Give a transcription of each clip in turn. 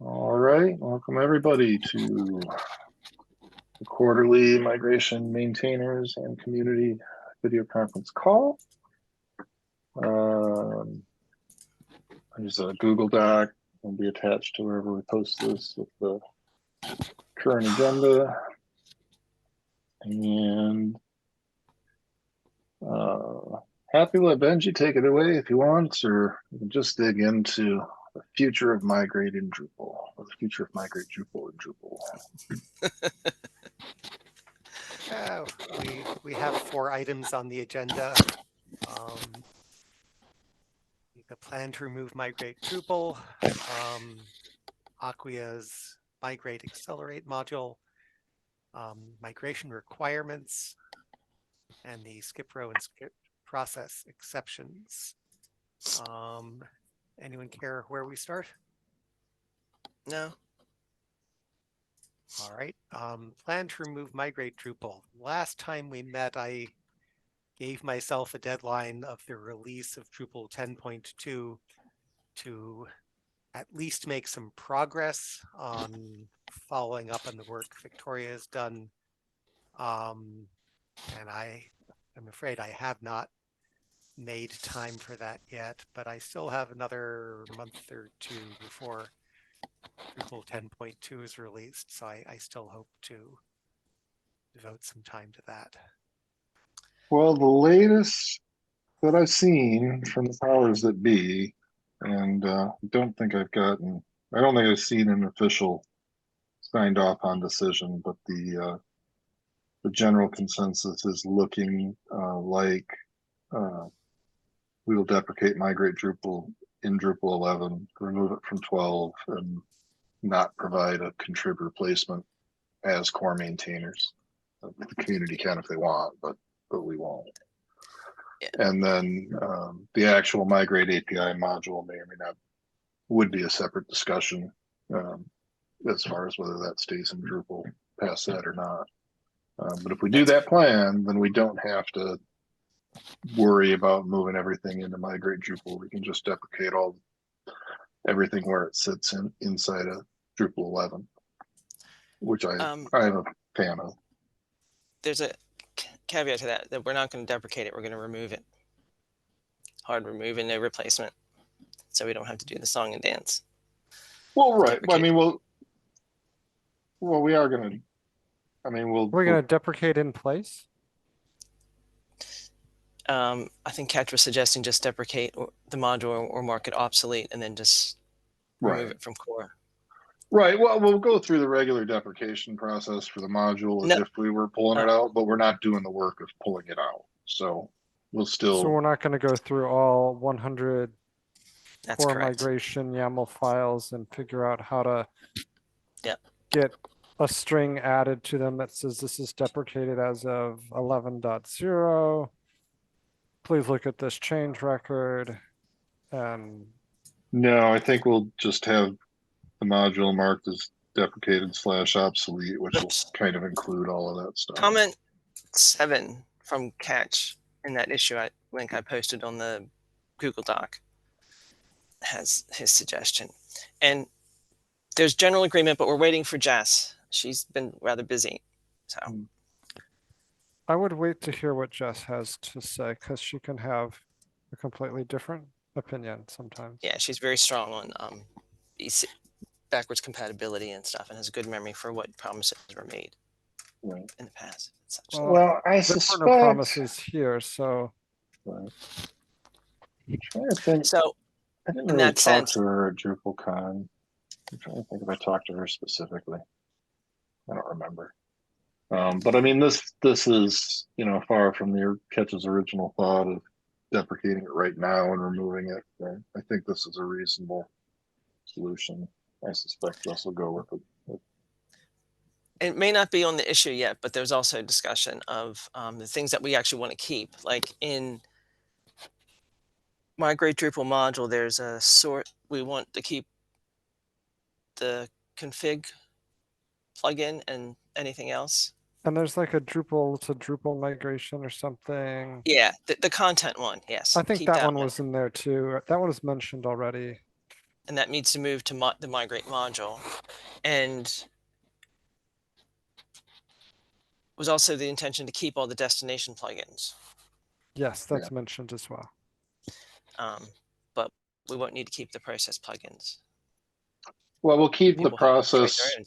All right, welcome everybody to the quarterly migration maintainers and community video conference call. There's a Google Doc will be attached to wherever we post this with the current agenda. And happy to let Benji take it away if he wants, or we can just dig into the future of migrating Drupal, or the future of migrate Drupal and Drupal. We have 4 items on the agenda. The plan to remove migrate Drupal, Acquia's migrate accelerate module, migration requirements, and the skip row and skip process exceptions. Anyone care where we start? No. All right. Plan to remove migrate Drupal. Last time we met, I gave myself a deadline of the release of Drupal 10.2 to at least make some progress on following up on the work Victoria has done. And I'm afraid I have not made time for that yet, but I still have another month or 2 before Drupal 10.2 is released, so I still hope to devote some time to that. Well, the latest that I've seen from the powers that be, and I don't think I've seen an official signed off on decision, but the general consensus is looking like we will deprecate migrate Drupal in Drupal 11, remove it from 12, and not provide a contrib replacement as core maintainers. The community can if they want, but we won't. Yeah. And then the actual migrate API module may or may not would be a separate discussion as far as whether that stays in Drupal past that or not. But if we do that plan, then we don't have to worry about moving everything into migrate Drupal. We can just deprecate everything where it sits inside of Drupal 11, which I'm a fan of. There's a caveat to that we're not going to deprecate it. We're going to remove it. Hard remove and no replacement. So we don't have to do the song and dance. Well, right. I mean, we are going to, we're going to deprecate in place. I think Kat was suggesting just deprecate the module or mark it obsolete and then just remove it from core. Right. Well, we'll go through the regular deprecation process for the module as if we were pulling it out, but we're not doing the work of pulling it out. So we'll still. So we're not going to go through all 100 core correct. migration YAML files and figure out how to get a string added to them that says this is deprecated as of 11.0. Please look at this change record. No, I think we'll just have the module marked as deprecated / obsolete, which will kind of include all of that stuff. Comment 7 from Catch in that issue link I posted on the Google Doc has his suggestion. And there's general agreement, but we're waiting for Jess. She's been rather busy. So I would wait to hear what Jess has to say because she can have a completely different opinion sometimes. Yeah, she's very strong on backwards compatibility and stuff and has a good memory for what promises were made in the past. Well, I suspect there were no promises here, so. I'm trying to think. So, I didn't really talk to her at DrupalCon. I'm trying to think if I talked to her specifically. I don't remember. But I mean, this is far from the Catch's original thought of deprecating it right now and removing it. I think this is a reasonable solution. I suspect Jess will go with it. It may not be on the issue yet, but there's also discussion of the things that we actually want to keep. Like in migrate Drupal module, there's a we want to keep the config plugin and anything else. And there's like a Drupal to Drupal migration or something. Yeah, the content one, yes. I think that one was in there too. That one was mentioned already. and that needs to move to the migrate module. And was also the intention to keep all the destination plugins. Yes, that's mentioned as well. But we won't need to keep the process plugins. Well, we'll keep the People have to create their process. own.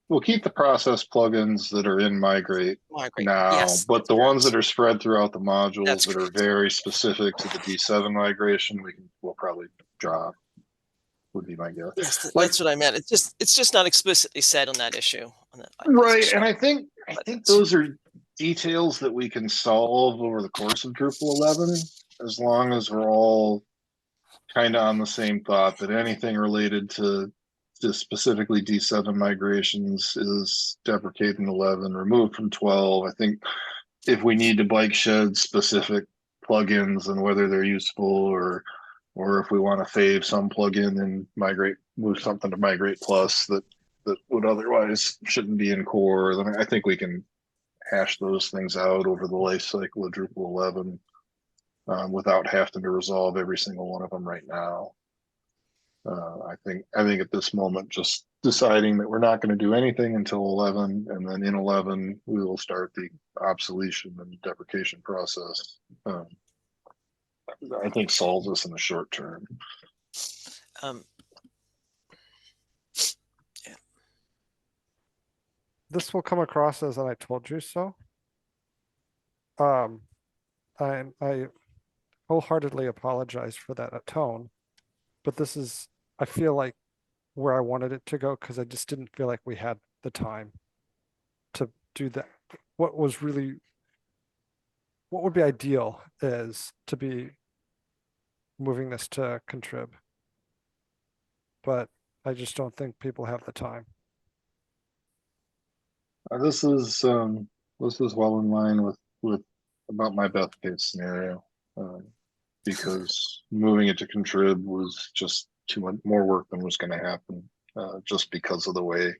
We'll keep the process plugins that are in migrate Migrate. now, Yes, but that's the ones that correct. are spread throughout the modules That's that are correct. very specific to the D7 migration, we'll probably drop. Would be my guess. Yes, Like, that's what I meant. It's just not explicitly said on that issue. On that right, and I think But- those are details that we can solve over the course of Drupal 11, as long as we're all kind of on the same thought that anything related to specifically D7 migrations is deprecated in 11, removed from 12. I think if we need to bike shed specific plugins and whether they're useful, or if we want to fave some plugin and move something to migrate plus that would otherwise shouldn't be in core, then I think we can hash those things out over the life cycle of Drupal 11 without having to resolve every single one of them right now. I think at this moment, just deciding that we're not going to do anything until 11, and then in 11 we will start the obsolescence and deprecation process. I think solves us in the short term. This will come across as an I told you so. I wholeheartedly apologize for that tone, but this is, I feel like, where I wanted it to go, because I just didn't feel like we had the time to do that. What would be ideal is to be moving this to contrib, but I just don't think people have the time. This is well in line with about my best case scenario, because moving it to contrib was just too much more work than was going to happen, just because of the way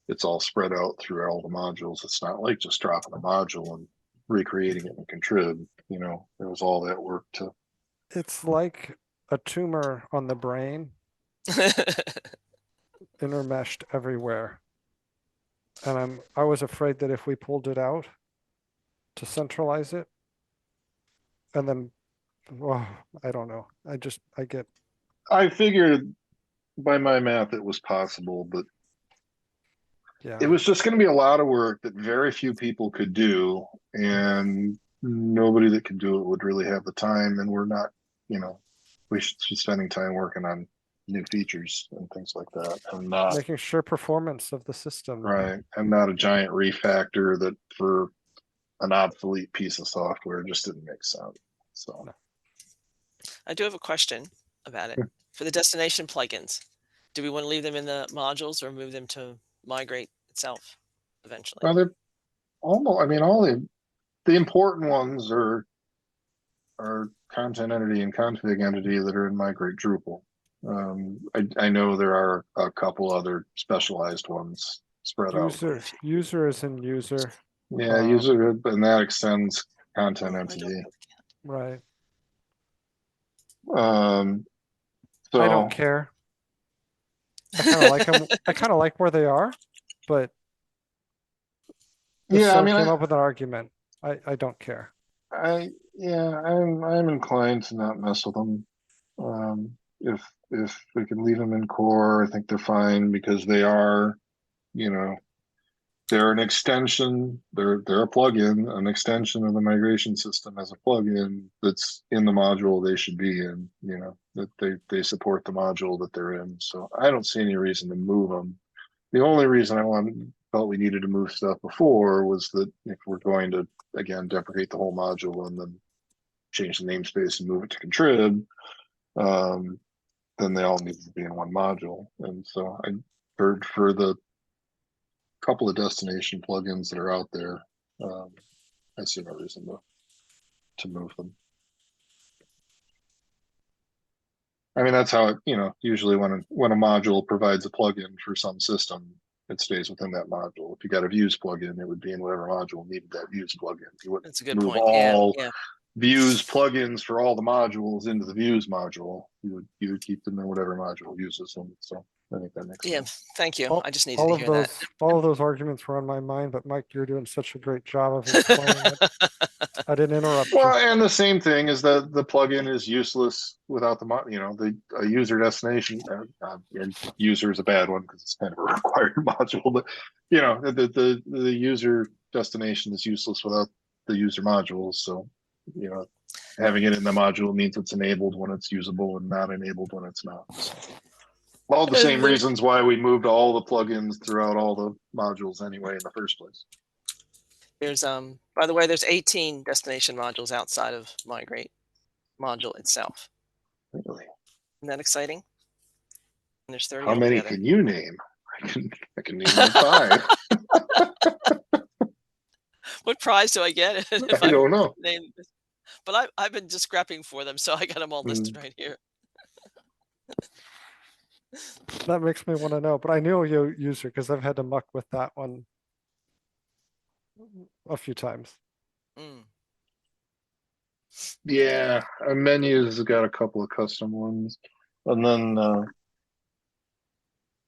it's all spread out through all the modules. It's not like just dropping a module and recreating it in contrib. There was all that work to. It's like a tumor on the brain, intermeshed everywhere. And I was afraid that if we pulled it out to centralize it, and then, well, I don't know. I figured by my math it was possible, but yeah, it was just going to be a lot of work that very few people could do, and nobody that could do it would really have the time. And we're not, we should be spending time working on new features and things like that, and not making sure performance of the system. right, and not a giant refactor that for an obsolete piece of software just didn't make sense. So No. I do have a question about it. For the destination plugins, do we want to leave them in the modules or move them to migrate itself eventually? well, they're almost, all the important ones are content entity and config entity that are in migrate Drupal. I know there are a couple other specialized ones spread out. User is in user. Yeah, user, and that extends content entity. Right. So I don't care. I kind of like them. I kind of like where they are, but if someone came up with an argument, I don't care. I'm inclined to not mess with them. If we can leave them in core, I think they're fine, because they are, they're an extension. They're a plugin, an extension of the migration system as a plugin that's in the module they should be in. That they support the module that they're in. So I don't see any reason to move them. The only reason felt we needed to move stuff before was that if we're going to again deprecate the whole module and then change the namespace and move it to contrib, then they all need to be in one module. And so I heard for the couple of destination plugins that are out there, I see no reason to move them. That's how it, usually when a module provides a plugin for some system, it stays within that module. If you got a views plugin, it would be in whatever module needed that views plugin. You wouldn't That's a good move point. all Yeah. views plugins for all the modules into the views module, you would keep them in whatever module uses them. So I think that makes Yeah, sense. thank you. All, I just needed all to of hear those, that. all of those arguments were on my mind, but Mike, you're doing such a great job of explaining it. I didn't interrupt Well, you. and the same thing is that the plugin is useless without the the a user destination. And user is a bad one because it's kind of a required module, but the user destination is useless without the user modules. So having it in the module means it's enabled when it's usable and not enabled when it's not. So, all the same reasons why we moved all the plugins throughout all the modules anyway in the first place. There's by the way, there's 18 destination modules outside of Migrate module itself. Really? Isn't that exciting? And there's 30 How many altogether. can you name? I can name like 5. What prize do I get if I don't know. named this? But I've been just scrapping for them, so I got them all listed right here. That makes me want to know, but I knew you user because I've had to muck with that one a few times. Mm. Yeah, our menus have got a couple of custom ones, and then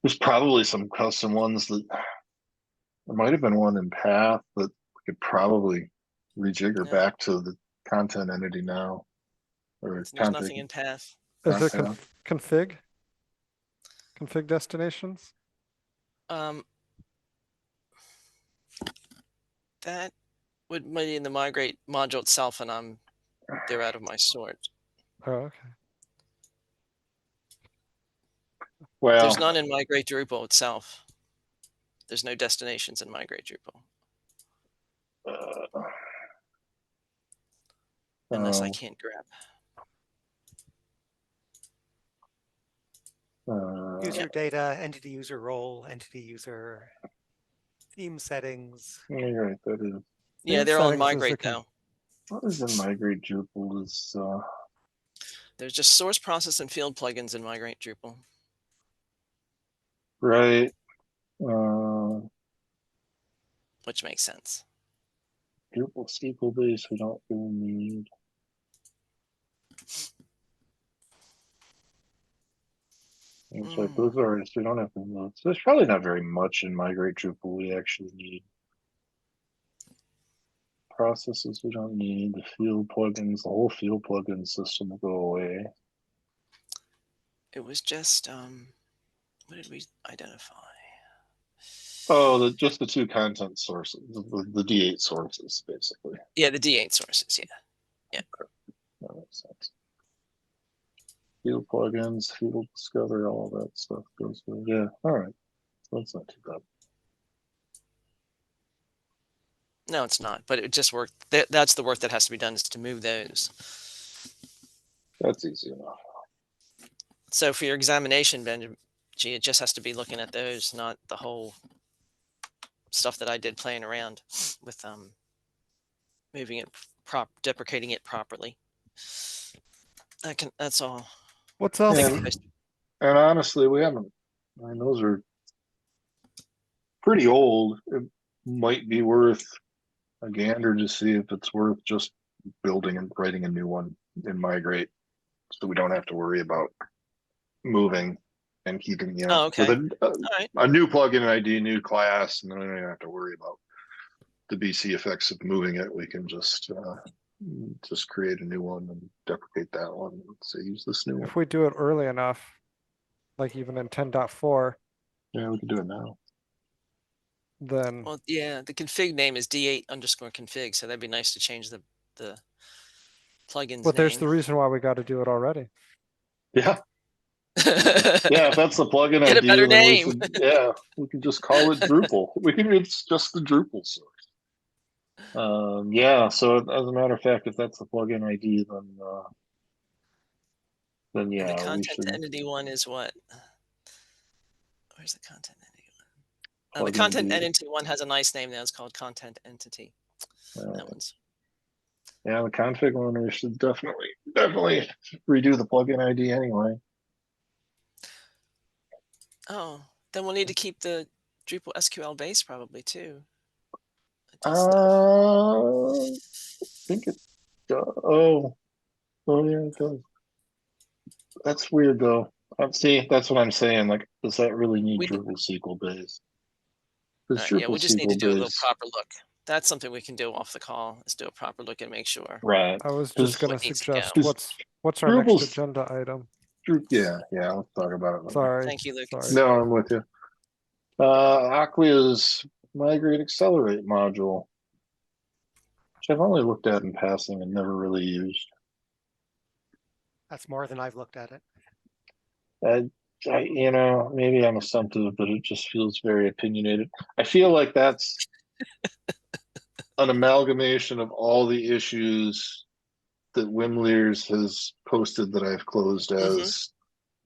there's probably some custom ones that there might have been one in Path that we could probably rejigger No. back to the content entity now, or There's nothing in Path. Is there Path. config destinations? That would be in the Migrate module itself, and they're out of my sort. Oh, okay. Well, There's none in Migrate Drupal itself. There's no destinations in Migrate Drupal. Unless I can't grab. User data, entity user role, entity user theme settings. You're right, that is. Yeah, Theme they're all in settings is Migrate the though. What is in Migrate Drupal is There's just source process and field plugins in Migrate Drupal. right. Which makes sense. Drupal SQL base we don't really need. It's like those are we don't have to load. So there's probably not very much in Migrate Drupal we actually need. Processes we don't need, the field plugins, the whole field plugin system will go away. It was just what did we identify? Oh, just the 2 content sources, the D8 sources, basically. Yeah, the D8 sources. Yeah. That makes sense. Field plugins, field discover, all that stuff goes with. Yeah, all right. That's not too bad. No, it's not. But it just worked. That's the work that has to be done, is to move those. That's easy enough. So for your examination, Benji, it just has to be looking at those, not the whole stuff that I did playing around with moving it, deprecating it properly. That's all. What's else? And honestly, we haven't. I mean, those are pretty old. It might be worth a gander to see if it's worth just building and writing a new one in Migrate, so we don't have to worry about moving and keeping, Oh, okay. with a new plugin ID, new class, and then we don't have to worry about the BC effects of moving it. We can just create a new one and deprecate that one and say use this new one. If we do it early enough, like even in 10.4, Yeah, we can do it now. then Well, yeah, the config name is D8_config, so that'd be nice to change the plugin's but there's name. the reason why we got to do it already. Yeah. Yeah, if that's the plugin Get ID, a better then name. we can just call it Drupal. It's just the Drupal source. Yeah, so as a matter of fact, if that's the plugin ID, then yeah, And the we content should. entity one is what? Where's the content entity Plugin one? The content D. entity one has a nice name now. It's called content entity. That one's. Yeah, the config one, we should definitely redo the plugin ID anyway. Oh, then we'll need to keep the Drupal SQL base probably too. I think it Oh, oh yeah, it does. That's weird though. See, that's what I'm saying. Like, does that really need We, Drupal SQL base? Because yeah, we Drupal just need to SQL do a little base, proper look. That's something we can do off the call. Is do a proper look and make sure right? I was just Because going to what needs to go. suggest what's our next Drupal's agenda item? Yeah, yeah. Let's talk about it. Later. Sorry. Thank you, Lucas. Sorry. No, I'm with you. Acquia's Migrate Accelerate module, which I've only looked at in passing and never really used. That's more than I've looked at it. You know, maybe I'm assumptive, but it just feels very opinionated. I feel like that's an amalgamation of all the issues that Wimlears has posted that I've closed as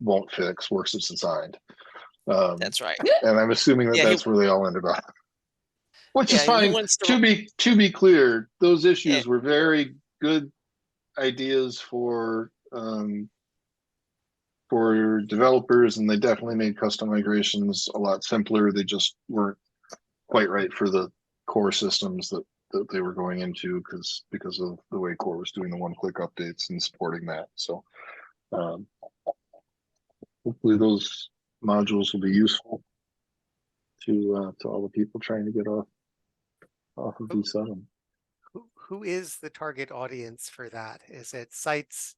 won't fix, works as designed. That's right. And I'm assuming that Yeah, that's where they all ended up. Which is Yeah, he fine. wants to. To be clear, those Yeah, issues were very good ideas for developers, and they definitely made custom migrations a lot simpler. They just weren't quite right for the core systems that they were going into because of the way core was doing the one-click updates and supporting that. So hopefully those modules will be useful to all the people trying to get off of V7. Who is the target audience for that? Is it sites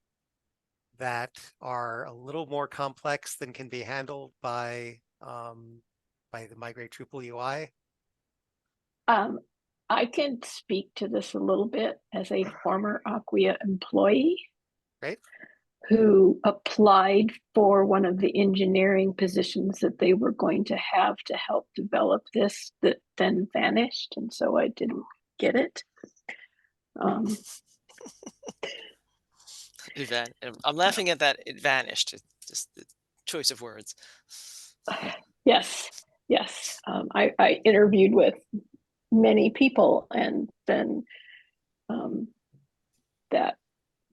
that are a little more complex than can be handled by the Migrate Drupal UI? I can speak to this a little bit as a former Acquia employee. Right. Who applied for one of the engineering positions that they were going to have to help develop this that then vanished, and so I didn't get it. I'm laughing at that. It vanished. It's just the choice of words. Yes. I interviewed with many people, and then that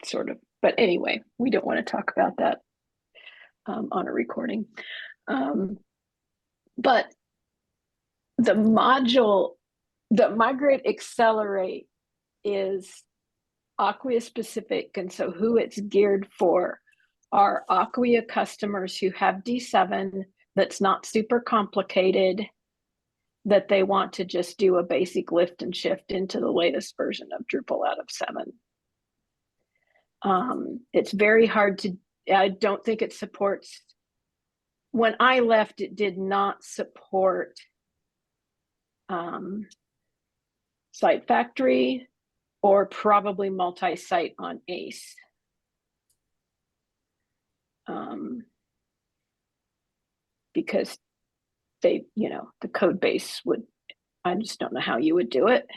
sort of. But anyway, we don't want to talk about that on a recording. But the module, the Migrate Accelerate, is Acquia specific, and so who it's geared for are Acquia customers who have D7 that's not super complicated, that they want to just do a basic lift and shift into the latest version of Drupal out of 7. It's very hard to, I don't think it supports, when I left, it did not support Site Factory or probably multi-site on ACE. Because they, the code base would, I just don't know how you would do it.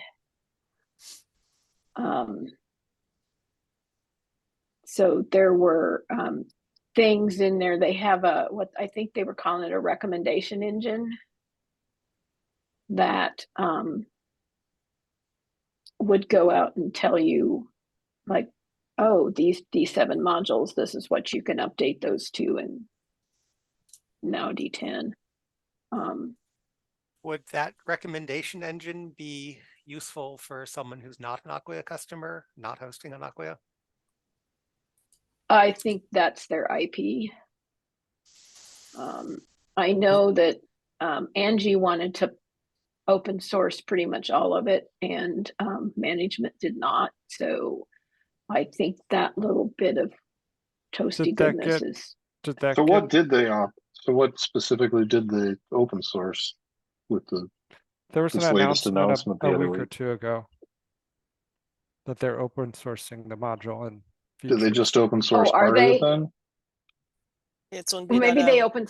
So there were things in there. They have what I think they were calling it a recommendation engine that would go out and tell you, like, oh, these D7 modules, this is what you can update those to, and now D10. Would that recommendation engine be useful for someone who's not an Acquia customer, not hosting on Acquia? I think that's their IP. I know that Angie wanted to open source pretty much all of it, and management did not. So I think that little bit of toasty goodness is. So what did they So what specifically did they open source with there was this an latest announcement the a other week or two ago that they're open sourcing the module and features. Did they just open source part of it then? It's on maybe they open.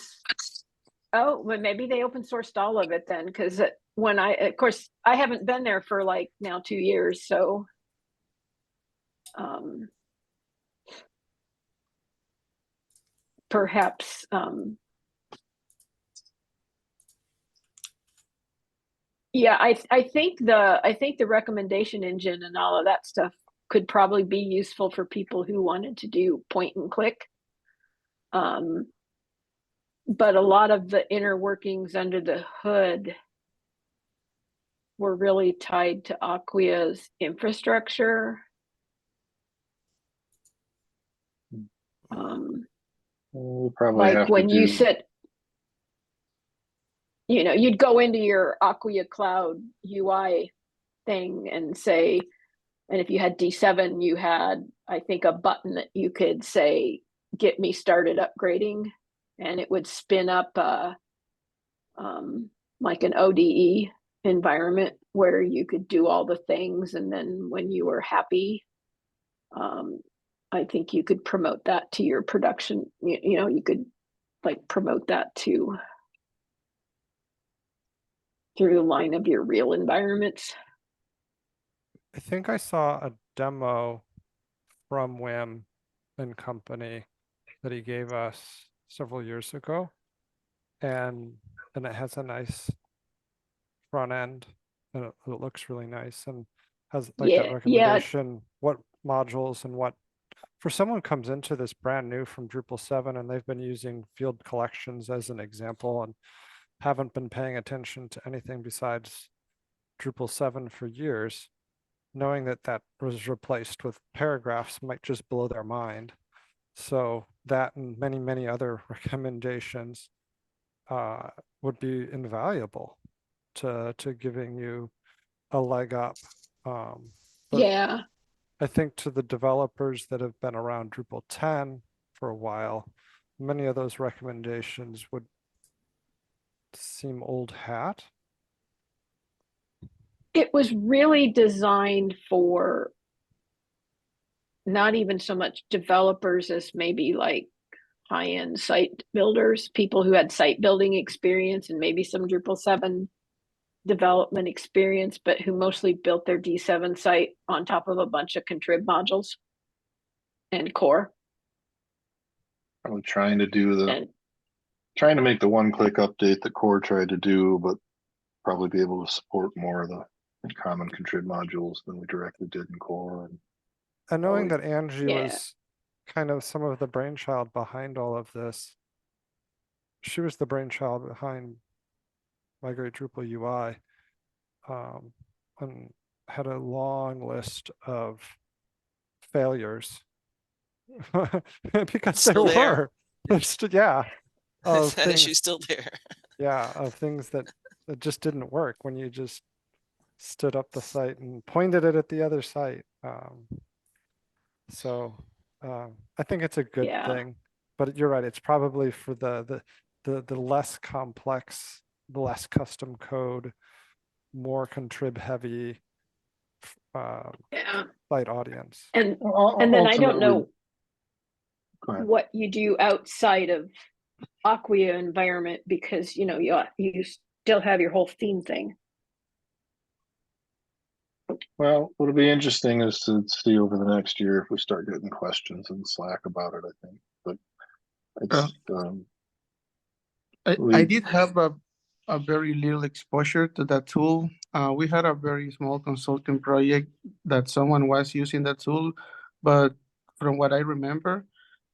Oh, well, maybe they open sourced all of it then, because when of course, I haven't been there for like now 2 years, so perhaps yeah, I think the recommendation engine and all of that stuff could probably be useful for people who wanted to do point and click. But a lot of the inner workings under the hood were really tied to Acquia's infrastructure. We'll probably Like have to when you do. sit, you'd go into your Acquia Cloud UI thing and say, and if you had D7, you had, I think, a button that you could say, get me started upgrading, and it would spin up like an ODE environment where you could do all the things. And then when you were happy, I think you could promote that to your production. You could like promote that to through the line of your real environments. I think I saw a demo from Wim and Company that he gave us several years ago, and it has a nice front end, and it looks really nice, and has like that Yeah, recommendation, what modules and what. For someone who comes into this brand new from Drupal 7 and they've been using field collections as an example and haven't been paying attention to anything besides Drupal 7 for years, knowing that that was replaced with paragraphs might just blow their mind. So that and many, many other recommendations would be invaluable to giving you a leg up. But yeah. I think to the developers that have been around Drupal 10 for a while, many of those recommendations would seem old hat. It was really designed for not even so much developers as maybe like high-end site builders, people who had site building experience and maybe some Drupal 7 development experience, but who mostly built their D7 site on top of a bunch of contrib modules and core. Probably trying to do And trying to make the one-click update that Core tried to do, but probably be able to support more of the common contrib modules than we directly did in Core. And knowing probably- that Angie Yeah. was kind of some of the brainchild behind all of this, she was the brainchild behind Migrate Drupal UI, and had a long list of failures because Still there there. were. Yeah. Of That things, issue's still there. yeah, of things that just didn't work when you just stood up the site and pointed it at the other site. So I think it's a good Yeah. thing, but you're right. It's probably for the less complex, the less custom code, more contrib heavy Yeah. site audience. And then I don't know Go ahead. what you do outside of Acquia environment because you still have your whole theme thing. Well, what'll be interesting is to see over the next year if we start getting questions in Slack about it, I think. But it's I we- did have a very little exposure to that tool. We had a very small consulting project that someone was using that tool, but from what I remember,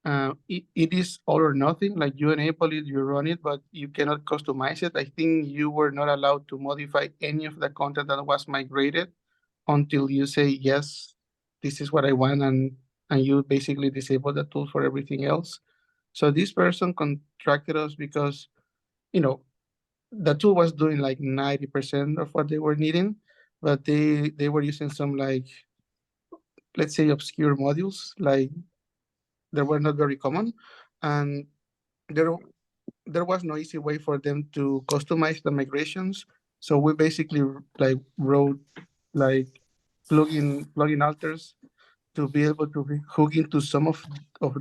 it is all or nothing. Like you enable it, you run it, but you cannot customize it. I think you were not allowed to modify any of the content that was migrated until you say, yes, this is what I want, and you basically disable the tool for everything else. So this person contracted us because the tool was doing like 90% of what they were needing, but they were using some, like, let's say, obscure modules, like they were not very common, and there was no easy way for them to customize the migrations. So we basically like wrote like plugin alters to be able to hook into some of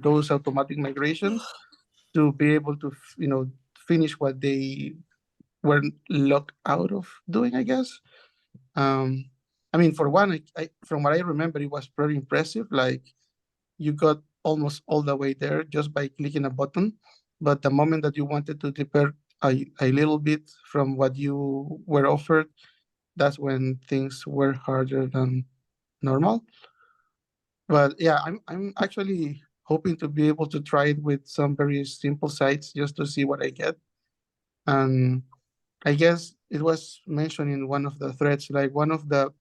those automatic migrations to be able to finish what they were locked out of doing, I guess. I mean, for one, from what I remember, it was very impressive. Like you got almost all the way there just by clicking a button. But the moment that you wanted to depart a little bit from what you were offered, that's when things were harder than normal. But yeah, I'm actually hoping to be able to try it with some very simple sites just to see what I get. And I guess it was mentioned in one of the threads, like one of the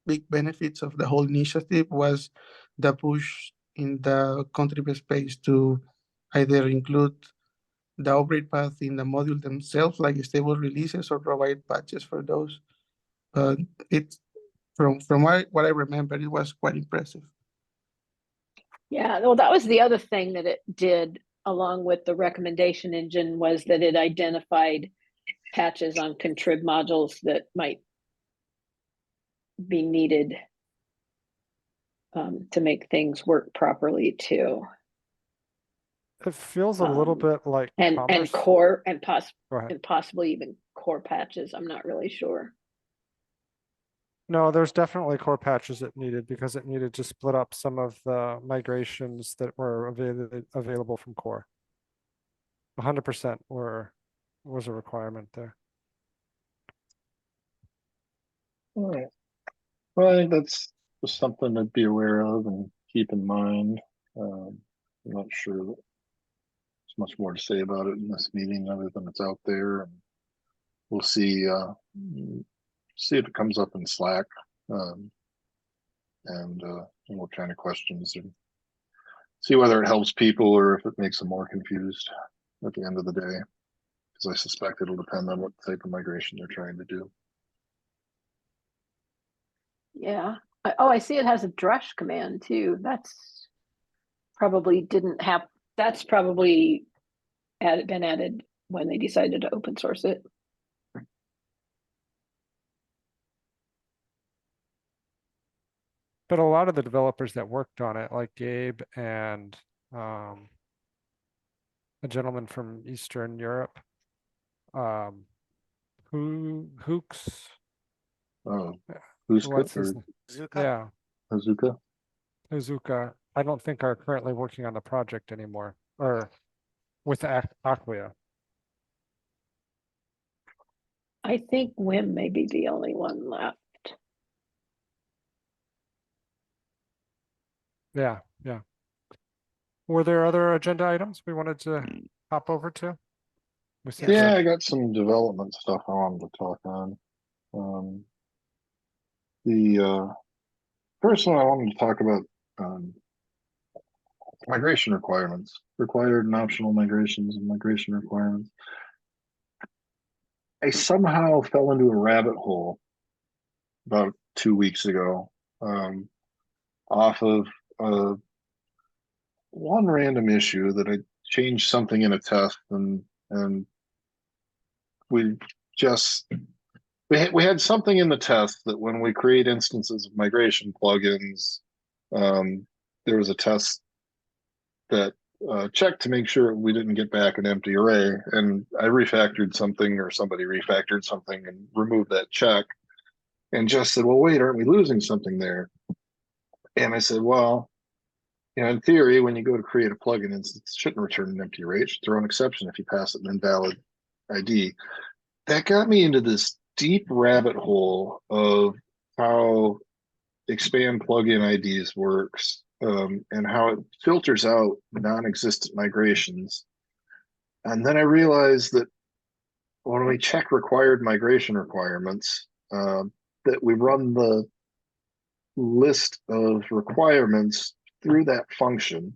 big benefits of the whole initiative was the push in the contribute space to either include the upgrade path in the module themselves, like stable releases, or provide patches for those. But it's from what I remember, it was quite impressive. Yeah, well, that was the other thing that it did along with the recommendation engine, was that it identified patches on contrib modules that might be needed to make things work properly too. It feels a little bit like and core and possibly even core patches. I'm not really sure. No, there's definitely core patches it needed, because it needed to split up some of the migrations that were available from core. 100% was a requirement there. All right. Well, I think that's just something to be aware of and keep in mind. I'm not sure that there's much more to say about it in this meeting other than it's out there, and we'll see if it comes up in Slack, and what kind of questions, and see whether it helps people or if it makes them more confused at the end of the day, because I suspect it'll depend on what type of migration they're trying to do. Yeah. I see it has a drush command too. That's probably been added when they decided to open source it. But a lot of the developers that worked on it, like Gabe and a gentleman from Eastern Europe, Hooks. Oh, What's his name? Zuka? Yeah, Hazuka? Hazuka. I don't think are currently working on the project anymore, or with Acquia. I think Wim may be the only one left. Yeah. Were there other agenda items we wanted to hop over to? Yeah, I got some development stuff I wanted to talk on. The first one I wanted to talk about, migration requirements, required and optional migrations and migration requirements. I somehow fell into a rabbit hole about 2 weeks ago, off of one random issue that I changed something in a test, and we had something in the test that when we create instances of migration plugins, there was a test that checked to make sure we didn't get back an empty array, and I refactored something, or somebody refactored something and removed that check, and just said, well, wait, aren't we losing something there? And I said, well, in theory, when you go to create a plugin instance, it shouldn't return an empty array. It should throw an exception if you pass it an invalid ID. That got me into this deep rabbit hole of how expand plugin IDs works, and how it filters out non-existent migrations. And then I realized that when we check required migration requirements, that we run the list of requirements through that function,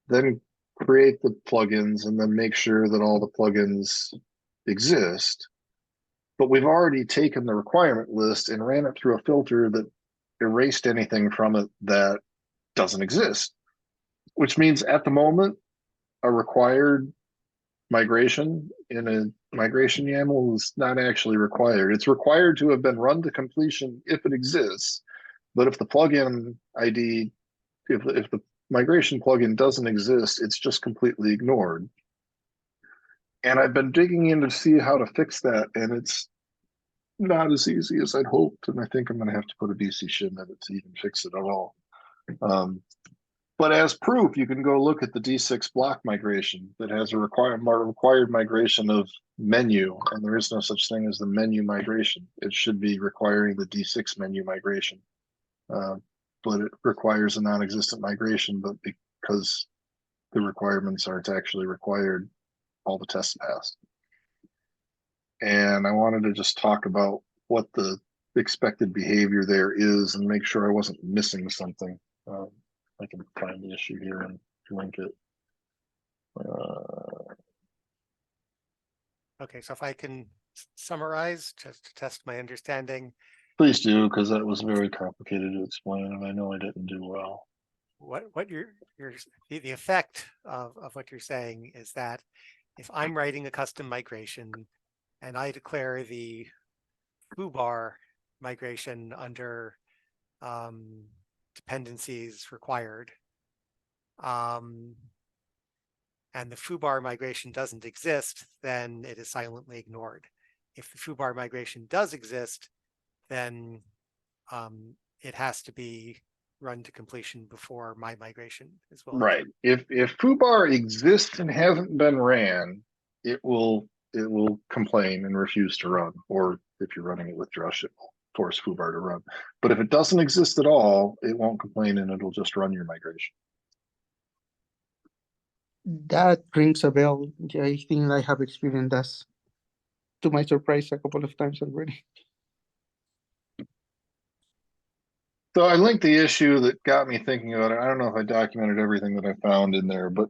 then create the plugins, and then make sure that all the plugins exist. But we've already taken the requirement list and ran it through a filter that erased anything from it that doesn't exist, which means at the moment, a required migration in a migration YAML is not actually required. It's required to have been run to completion if it exists, but if the plugin ID, if the migration plugin doesn't exist, it's just completely ignored. And I've been digging in to see how to fix that, and it's not as easy as I'd hoped, and I think I'm going to have to put a BC shim in it to even fix it at all. But as proof, you can go look at the D6 block migration that has a required migration of menu, and there is no such thing as the menu migration. It should be requiring the D6 menu migration, but it requires a non-existent migration. But because the requirements aren't actually required, all the tests passed. And I wanted to just talk about what the expected behavior there is and make sure I wasn't missing something. I can find the issue here and link it. Okay, so if I can summarize just to test my understanding, Please do, because that was very complicated to explain, and I know I didn't do well. what the effect of what you're saying is that if I'm writing a custom migration and I declare the foobar migration under dependencies required, and the foobar migration doesn't exist, then it is silently ignored. If the foobar migration does exist, then it has to be run to completion before my migration as well. Right. If foobar exists and hasn't been ran, it will complain and refuse to run. Or if you're running it with Drush, it will force foobar to run. But if it doesn't exist at all, it won't complain and it'll just run your migration. That rings a bell. Yeah, I think I have experienced that, to my surprise, a couple of times already. So I linked the issue that got me thinking about it. I don't know if I documented everything that I found in there, but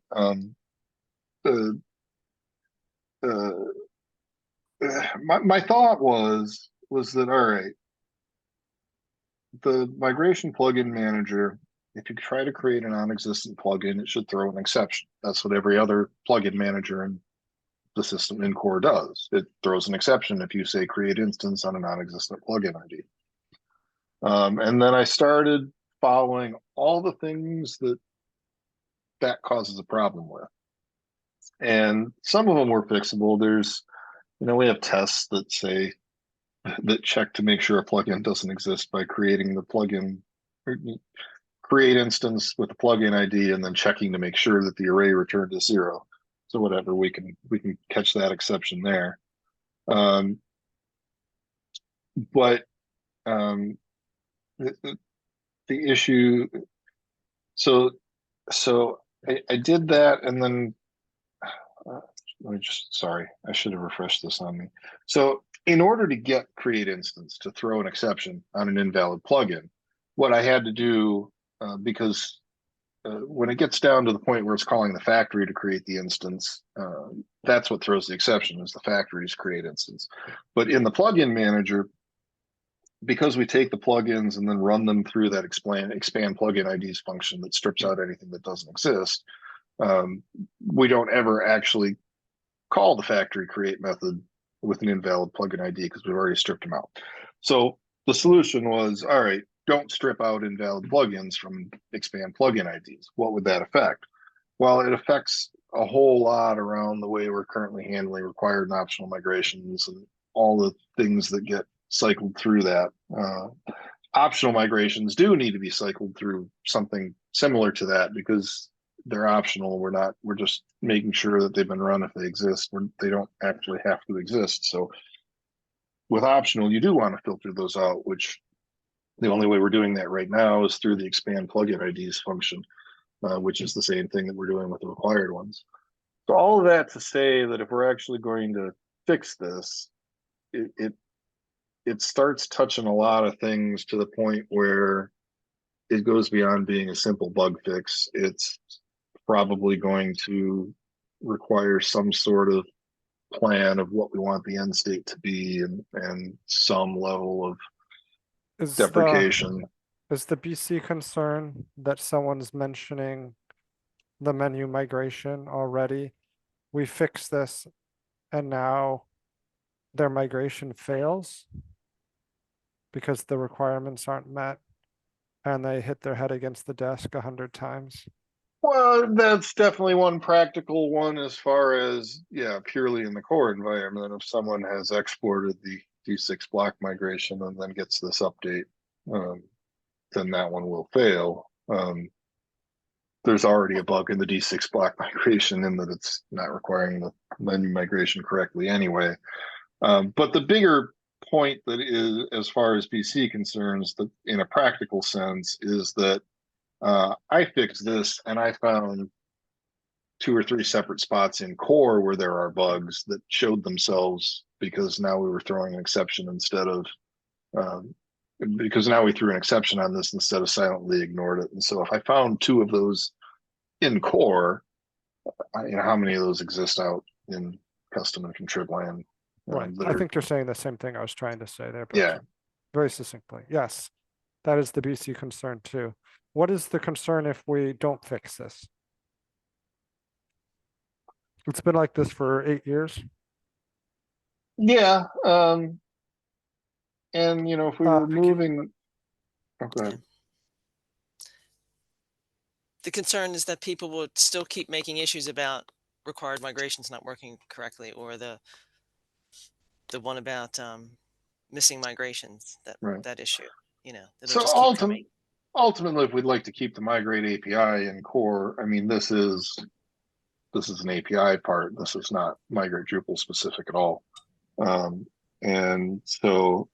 my thought was that, all right, the migration plugin manager, if you try to create a non-existent plugin, it should throw an exception. That's what every other plugin manager in the system in core does. It throws an exception if you say create instance on a non-existent plugin ID. And then I started following all the things that causes a problem with. And some of them were fixable. There's, we have tests that say, that check to make sure a plugin doesn't exist by creating the plugin, create instance with the plugin ID and then checking to make sure that the array returned is 0. So whatever, we can catch that exception there. But the issue, so I did that, and then let me just, sorry, I should have refreshed this on me. So in order to get create instance to throw an exception on an invalid plugin, what I had to do, because when it gets down to the point where it's calling the factory to create the instance, that's what throws the exception, is the factory's create instance. But in the plugin manager, because we take the plugins and then run them through that expand plugin IDs function that strips out anything that doesn't exist, we don't ever actually call the factory create method with an invalid plugin ID because we've already stripped them out. So the solution was, all right, don't strip out invalid plugins from expand plugin IDs. What would that affect? Well, it affects a whole lot around the way we're currently handling required and optional migrations and all the things that get cycled through that. Optional migrations do need to be cycled through something similar to that because they're optional. We're just making sure that they've been run if they exist. They don't actually have to exist. So with optional, you do want to filter those out, which the only way we're doing that right now is through the expand plugin IDs function, which is the same thing that we're doing with the required ones. So all of that to say that if we're actually going to fix this, it starts touching a lot of things to the point where it goes beyond being a simple bug fix. It's probably going to require some sort of plan of what we want the end state to be and some level of deprecation. Is the BC concern that someone's mentioning the menu migration already? We fix this and now their migration fails because the requirements aren't met and they hit their head against the desk 100 times? Well, that's definitely one practical one as far as, purely in the core environment. If someone has exported the D6 block migration and then gets this update, then that one will fail. There's already a bug in the D6 block migration in that it's not requiring the menu migration correctly anyway. But the bigger point that is, as far as BC concerns, that in a practical sense, is that I fixed this and I found 2 or 3 separate spots in core where there are bugs that showed themselves because now we were throwing an exception instead of because now we threw an exception on this instead of silently ignored it. And so if I found 2 of those in core, how many of those exist out in custom and contrib land? Right. I think you're saying the same thing I was trying to say there, but Yeah. very succinctly. Yes, that is the BC concern too. What is the concern if we don't fix this? It's been like this for 8 years. Yeah. And if we were moving, oh, go ahead. The concern is that people will still keep making issues about required migrations not working correctly, or the one about missing migrations, that issue, it'll just keep coming. Ultimately, if we'd like to keep the migrate API in core, I mean, this is an API part. This is not migrate Drupal specific at all. And so,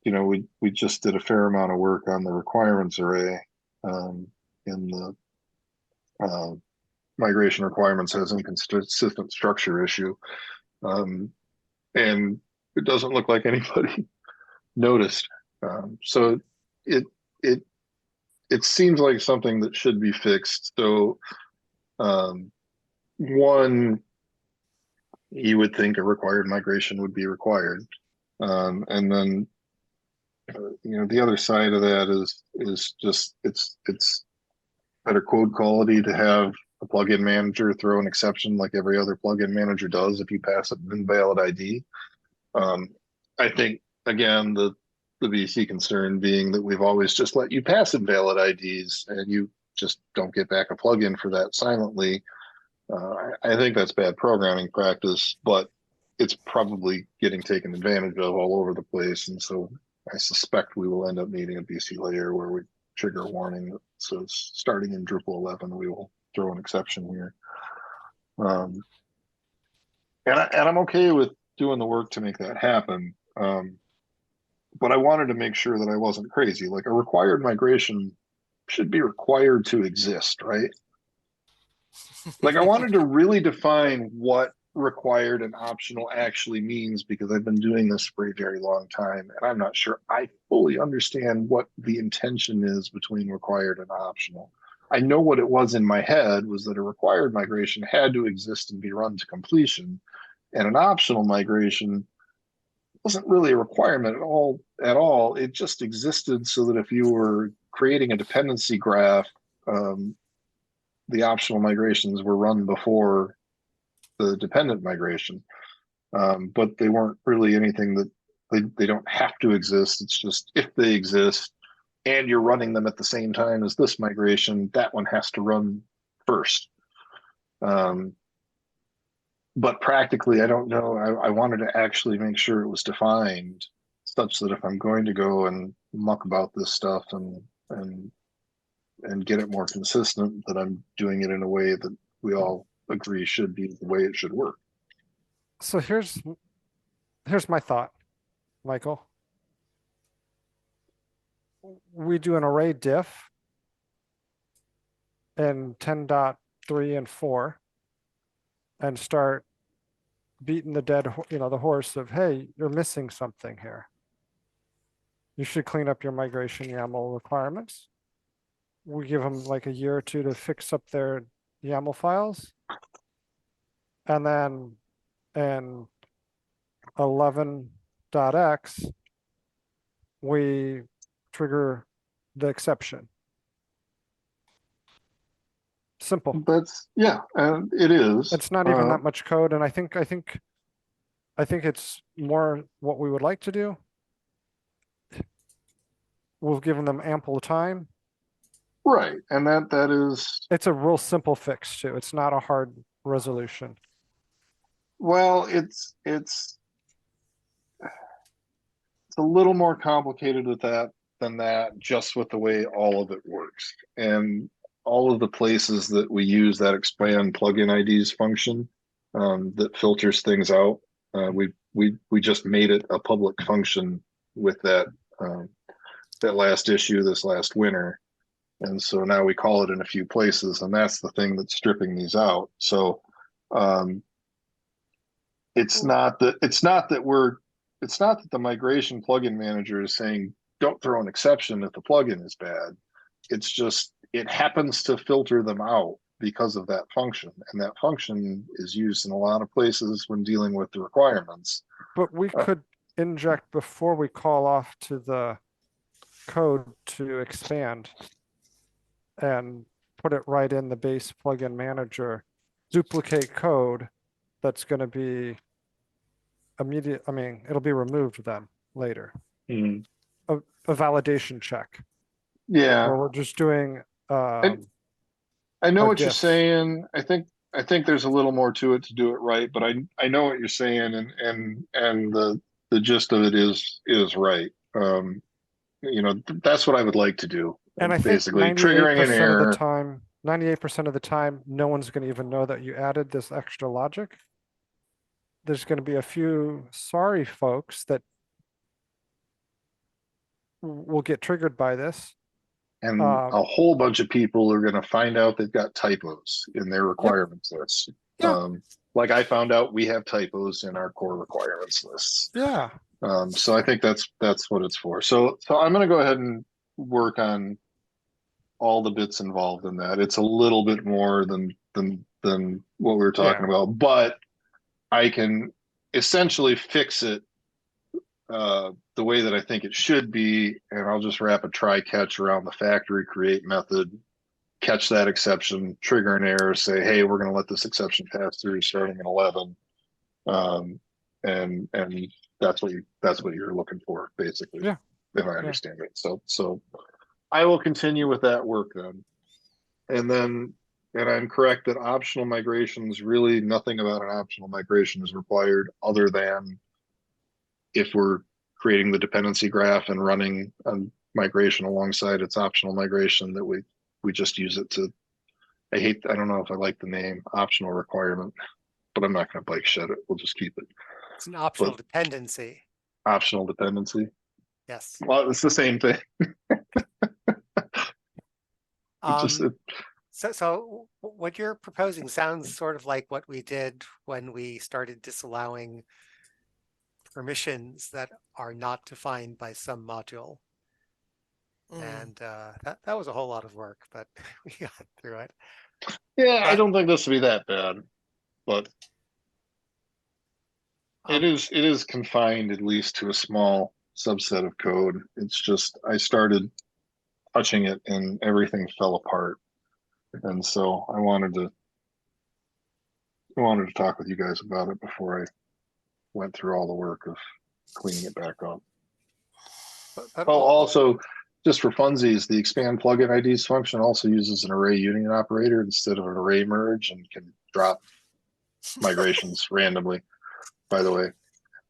we just did a fair amount of work on the requirements array in the migration requirements has inconsistent structure issue. And it doesn't look like anybody noticed. So it seems like something that should be fixed. So one, you would think a required migration would be required. And then the other side of that is just it's better code quality to have a plugin manager throw an exception like every other plugin manager does if you pass an invalid ID. I think again the VC concern being that we've always just let you pass invalid IDs and you just don't get back a plugin for that silently. I think that's bad programming practice, but it's probably getting taken advantage of all over the place. And so I suspect we will end up needing a BC layer where we trigger a warning that says starting in Drupal 11, we will throw an exception here. And I'm okay with doing the work to make that happen. But I wanted to make sure that I wasn't crazy. Like a required migration should be required to exist, right? Like I wanted to really define what required and optional actually means because I've been doing this for a very long time and I'm not sure I fully understand what the intention is between required and optional. I know what it was in my head was that a required migration had to exist and be run to completion, and an optional migration wasn't really a requirement at all. It just existed so that if you were creating a dependency graph, the optional migrations were run before the dependent migration. But they weren't really anything that they don't have to exist. It's just if they exist and you're running them at the same time as this migration, that one has to run first. But practically, I don't know. I wanted to actually make sure it was defined such that if I'm going to go and muck about this stuff and get it more consistent, that I'm doing it in a way that we all agree should be the way it should work. So here's my thought, Michael. We do an array diff in 10.3 and 4 and start beating the the horse of, hey, you're missing something here. You should clean up your migration YAML requirements. We give them like a year or two to fix up their YAML files. And then in 11.x, we trigger the exception. Simple. That's and it is. It's not even that much code, and I think it's more what we would like to do. We've given them ample time. Right, and that is. It's a real simple fix too. It's not a hard resolution. Well, it's a little more complicated with that than that, just with the way all of it works. And all of the places that we use that expand plugin IDs function that filters things out, we just made it a public function with that last issue this last winter. And so now we call it in a few places, and that's the thing that's stripping these out. So it's not that the migration plugin manager is saying don't throw an exception if the plugin is bad. It's just, it happens to filter them out because of that function. And that function is used in a lot of places when dealing with the requirements. But we could inject before we call off to the code to expand and put it right in the base plugin manager, duplicate code that's going to be immediate. I mean, it'll be removed then later. A validation check. Yeah. Or we're just doing I know a what you're diff. saying. I think there's a little more to it to do it right, but I know what you're saying, and the gist of it is right. You know, that's what I would like to do. And I think basically triggering an 98% of error. the time, 98% of the time, no one's going to even know that you added this extra logic. There's going to be a few sorry folks that will get triggered by this. And a whole bunch of people are going to find out they've got typos in their requirements list. Yeah. Like I found out we have typos in our core requirements lists. Yeah. So I think that's what it's for. So I'm going to go ahead and work on all the bits involved in that. It's a little bit more than what we were talking about, but I can essentially fix it the way that I think it should be, and I'll just wrap a try catch around the factory create method, catch that exception, trigger an error, say, hey, we're going to let this exception pass through starting in 11, and that's what you're looking for, basically. Yeah. If I understand it. So I will continue with that work then, and I'm correct that optional migrations, really nothing about an optional migration is required other than if we're creating the dependency graph and running a migration alongside its optional migration, that we just use it to, I don't know if I like the name optional requirement, but I'm not going to bike shed it. We'll just keep it. It's an optional dependency. Optional dependency. Yes. Well, it's the same thing. So what you're proposing sounds sort of like what we did when we started disallowing permissions that are not defined by some module. And that was a whole lot of work, but we got through it. Yeah, I don't think this will be that bad, but it is confined at least to a small subset of code. It's just I started touching it and everything fell apart, and so I wanted to talk with you guys about it before I went through all the work of cleaning it back up. Also, just for funsies, the expand plugin IDs function also uses an array union operator instead of an array merge and can drop migrations randomly, by the way,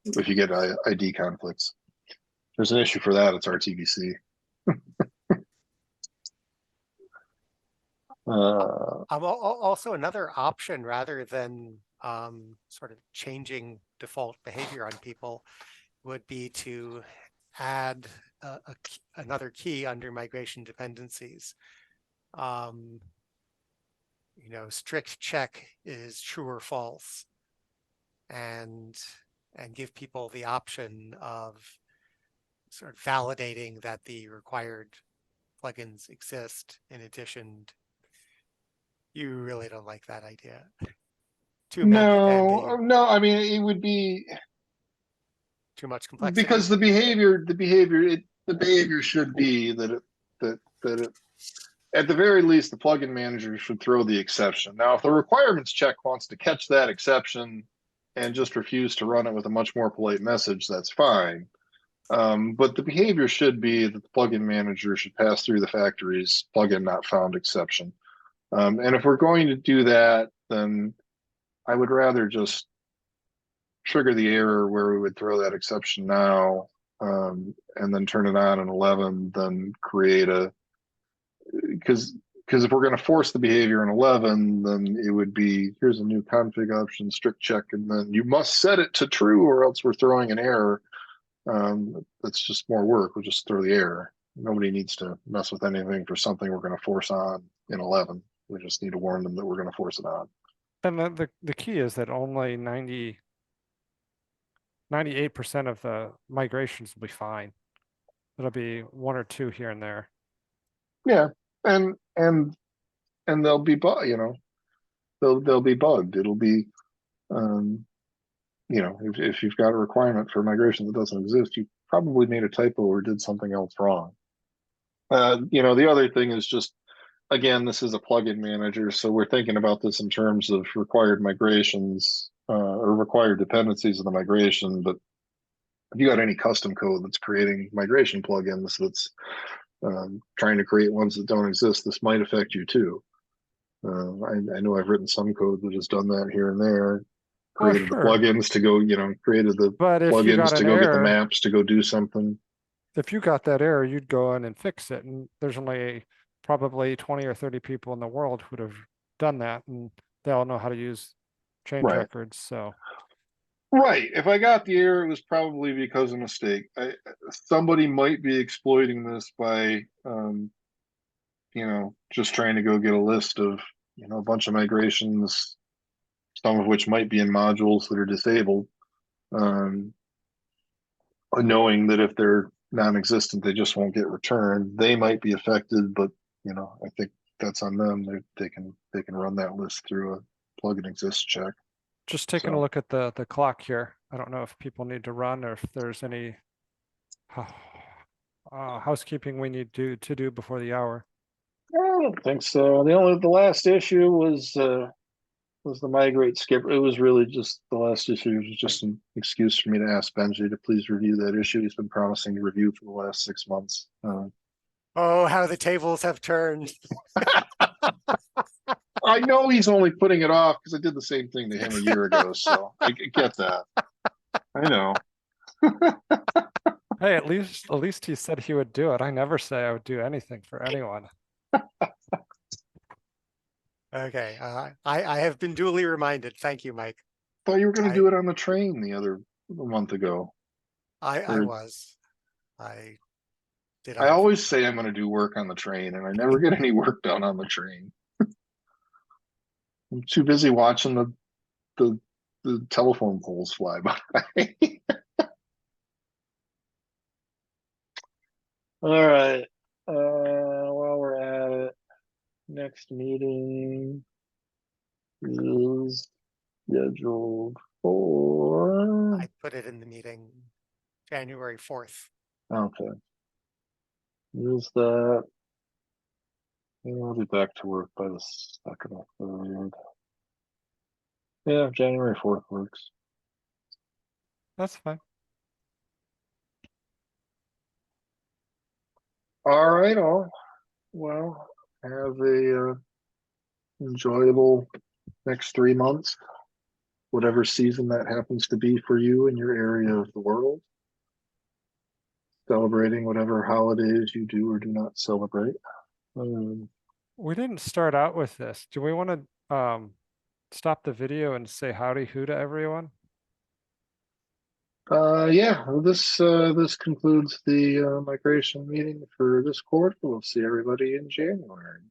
if you get ID conflicts. There's an issue for that, it's RTBC. Also another option, rather than sort of changing default behavior on people, would be to add another key under migration dependencies. Strict check is true or false, and give people the option of sort of validating that the required plugins exist. In addition, you really don't like that idea. No, I mean, it would be too much complexity because the behavior should be that it at the very least the plugin manager should throw the exception. Now, if the requirements check wants to catch that exception and just refuse to run it with a much more polite message, that's fine. But the behavior should be that the plugin manager should pass through the factory's plugin not found exception. And if we're going to do that, then I would rather just trigger the error where we would throw that exception now, and then turn it on in 11, then create because if we're going to force the behavior in 11, then it would be, here's a new config option, strict check, and then you must set it to true or else we're throwing an error. That's just more work. We'll just throw the error. Nobody needs to mess with anything for something we're going to force on in 11. We just need to warn them that we're going to force it on. And the key is that only 98% of the migrations will be fine. It'll be one or two here and there. Yeah, and they'll be they'll be bugged. It'll be if you've got a requirement for migration that doesn't exist, you probably made a typo or did something else wrong. The other thing is just, again, this is a plugin manager, so we're thinking about this in terms of required migrations or required dependencies of the migration. But if you got any custom code that's creating migration plugins that's trying to create ones that don't exist, this might affect you too. I know I've written some code that has done that here and there. Created the sure. plugins to go, created the But if you plugins got to an go get the error, maps to go do something. if you got that error, you'd go in and fix it. And there's only probably 20 or 30 people in the world who'd have done that, and they all know how to use change Right. records. So Right. If I got the error, it was probably because of mistake. Somebody might be exploiting this by, just trying to go get a list of, a bunch of migrations, some of which might be in modules that are disabled, knowing that if they're non-existent, they just won't get returned. They might be affected, but I think that's on them. They can run that list through a plugin exists check. just taking a So. look at the clock here. I don't know if people need to run or if there's any housekeeping we need to do before the hour. I don't think so. The last issue was the migrate skip. It was really just the last issue was just an excuse for me to ask Benji to please review that issue. He's been promising to review for the last 6 months. Oh, how the tables have turned. I know he's only putting it off because I did the same thing to him a year ago, so I get that. I know. Hey, at least he said he would do it. I never say I would do anything for anyone. Okay, I have been duly reminded. Thank you, Mike. Thought you were going to do it on the train a month ago. I was. I did. I always say I'm going to do work on the train, and I never get any work done on the train. I'm too busy watching the telephone poles fly by. All right. While we're at it, next meeting is scheduled for. I put it in the meeting, January 4th. Okay. Is that? I'll be back to work by the 2nd or 3rd. Yeah, January 4th works. That's fine. All right, all. Well, have a enjoyable next 3 months, whatever season that happens to be for you in your area of the world. Celebrating whatever holidays you do or do not celebrate. We didn't start out with this. Do we want to stop the video and say howdy who to everyone? Yeah, this concludes the migration meeting for this quarter. We'll see everybody in January.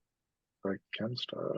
I can start.